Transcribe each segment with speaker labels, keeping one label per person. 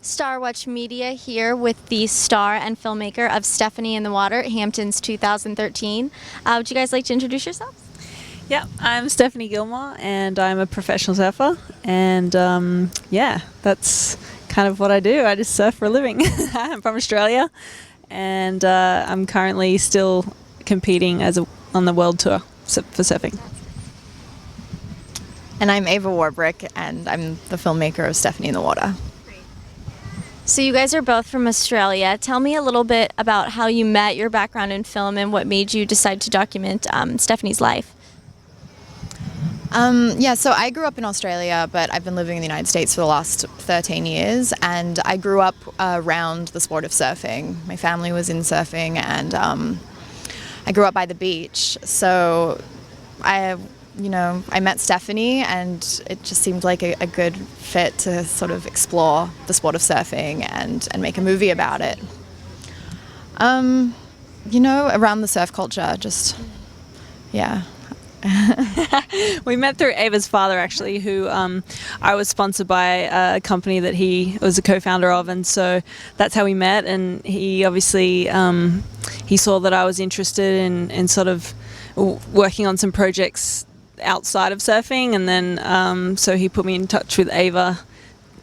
Speaker 1: Starwatch Media here with the star and filmmaker of Stephanie in the Water, Hamptons 2013. Would you guys like to introduce yourselves?
Speaker 2: Yeah, I'm Stephanie Gilmore and I'm a professional surfer, and yeah, that's kind of what I do. I just surf for a living. I'm from Australia, and I'm currently still competing on the world tour for surfing.
Speaker 3: And I'm Ava Warbrick, and I'm the filmmaker of Stephanie in the Water.
Speaker 1: So you guys are both from Australia. Tell me a little bit about how you met, your background in film, and what made you decide to document Stephanie's life.
Speaker 3: Yeah, so I grew up in Australia, but I've been living in the United States for the last 13 years, and I grew up around the sport of surfing. My family was in surfing, and I grew up by the beach. So I met Stephanie, and it just seemed like a good fit to sort of explore the sport of surfing and make a movie about it. Around the surf culture, just, yeah.
Speaker 2: We met through Ava's father, actually, who I was sponsored by a company that he was a co-founder of, and so that's how we met. And he obviously he saw that I was interested in sort of working on some projects outside of surfing, and then so he put me in touch with Ava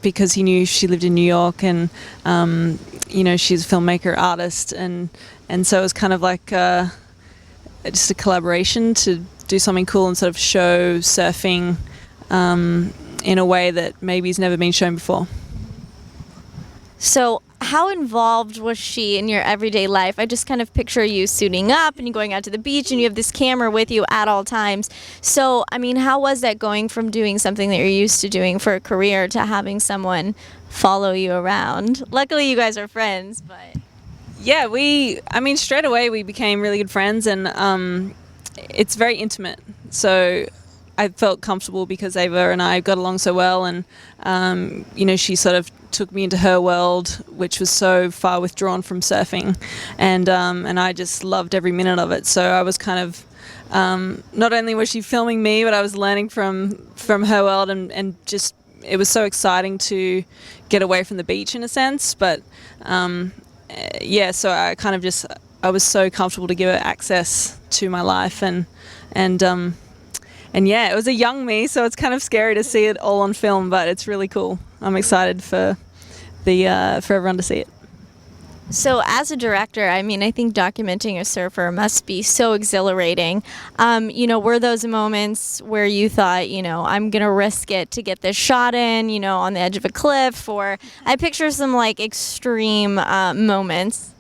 Speaker 2: because he knew she lived in New York, and she's a filmmaker, artist, and so it was kind of like just a collaboration to do something cool and sort of show surfing in a way that maybe has never been shown before.
Speaker 1: So how involved was she in your everyday life? I just kind of picture you suiting up and you going out to the beach and you have this camera with you at all times. So, I mean, how was that going from doing something that you're used to doing for a career to having someone follow you around? Luckily, you guys are friends, but...
Speaker 2: Yeah, straight away we became really good friends, and it's very intimate. So I felt comfortable because Ava and I got along so well, and she sort of took me into her world, which was so far withdrawn from surfing, and I just loved every minute of it. So I was kind of not only was she filming me, but I was learning from her world, and just it was so exciting to get away from the beach in a sense. But so I was so comfortable to give her access to my life, and yeah, it was a young me, so it's kind of scary to see it all on film, but it's really cool. I'm excited for everyone to see it.
Speaker 1: So as a director, I mean, I think documenting a surfer must be so exhilarating. Were those moments where you thought, I'm going to risk it to get this shot in, on the edge of a cliff? Or I picture some like extreme moments.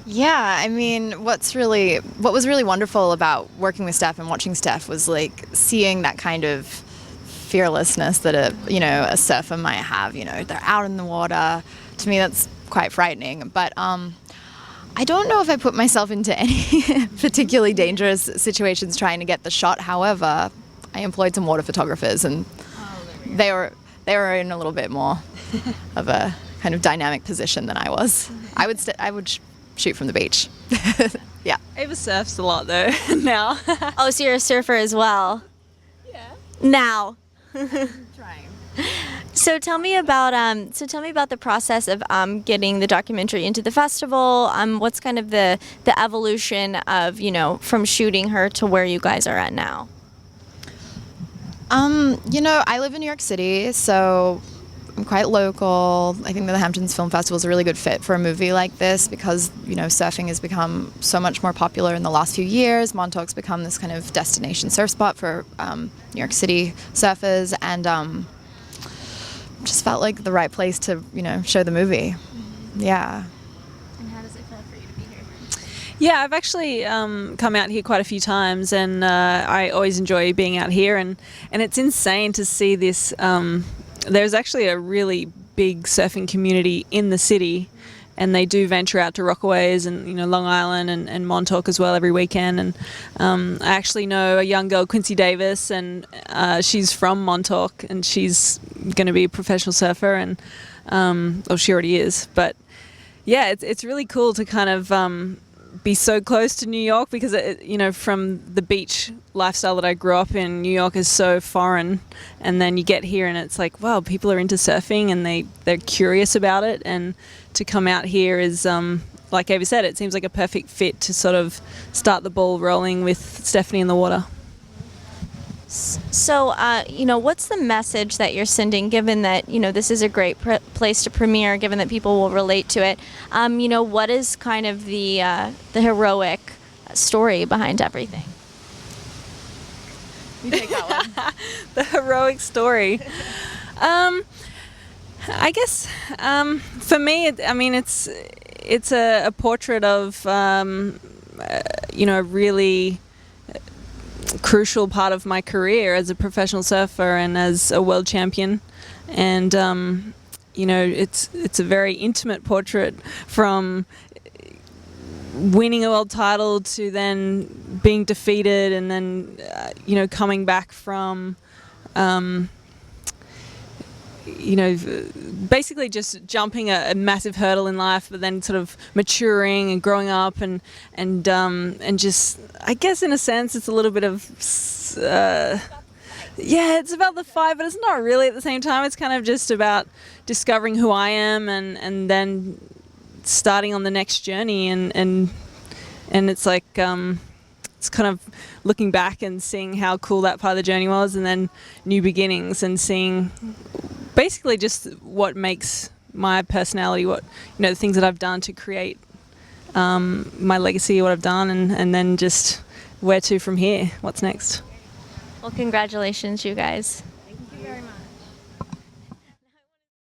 Speaker 3: Yeah, I mean, what was really wonderful about working with Steph and watching Steph was like seeing that kind of fearlessness that a surfer might have. They're out in the water. To me, that's quite frightening. But I don't know if I put myself into any particularly dangerous situations trying to get the shot. However, I employed some water photographers, and they were in a little bit more of a kind of dynamic position than I was. I would shoot from the beach. Yeah.
Speaker 2: Ava surfs a lot though now.
Speaker 1: Oh, so you're a surfer as well?
Speaker 3: Yeah.
Speaker 1: Now.
Speaker 3: Trying.
Speaker 1: So tell me about the process of getting the documentary into the festival. What's kind of the evolution of from shooting her to where you guys are at now?
Speaker 3: I live in New York City, so I'm quite local. I think that the Hamptons Film Festival is a really good fit for a movie like this because, surfing has become so much more popular in the last few years. Montauk's become this kind of destination surf spot for New York City surfers, and just felt like the right place to, show the movie.
Speaker 1: Mm-hmm.
Speaker 3: Yeah.
Speaker 1: And how does it feel for you to be here?
Speaker 2: Yeah, I've actually come out here quite a few times, and I always enjoy being out here, and it's insane to see this. There's actually a really big surfing community in the city, and they do venture out to Rockaways and Long Island and Montauk as well every weekend. And I actually know a young girl, Quincy Davis, and she's from Montauk, and she's going to be a professional surfer, and she already is. But yeah, it's really cool to kind of be so close to New York, because from the beach lifestyle that I grew up in, New York is so foreign, and then you get here and it's like, wow, people are into surfing and they're curious about it, and to come out here is like Ava said, it seems like a perfect fit to sort of start the ball rolling with Stephanie in the water.
Speaker 1: So, what's the message that you're sending, given that, this is a great place to premiere, given that people will relate to it? What is kind of the heroic story behind everything?
Speaker 3: You take that one.
Speaker 2: The heroic story. I guess for me, it's a portrait of a really crucial part of my career as a professional surfer and as a world champion, and it's a very intimate portrait, from winning a world title to then being defeated, and then coming back from basically just jumping a massive hurdle in life, but then sort of maturing and growing up, and just, I guess in a sense it's a little bit of it's about the fight, but it's not really at the same time. It's kind of just about discovering who I am, and then starting on the next journey, and it's like it's kind of looking back and seeing how cool that part of the journey was, and then new beginnings, and seeing basically just what makes my personality, what the things that I've done to create my legacy, what I've done, and then just where to from here, what's next.
Speaker 1: Well, congratulations, you guys.
Speaker 3: Thank you very much.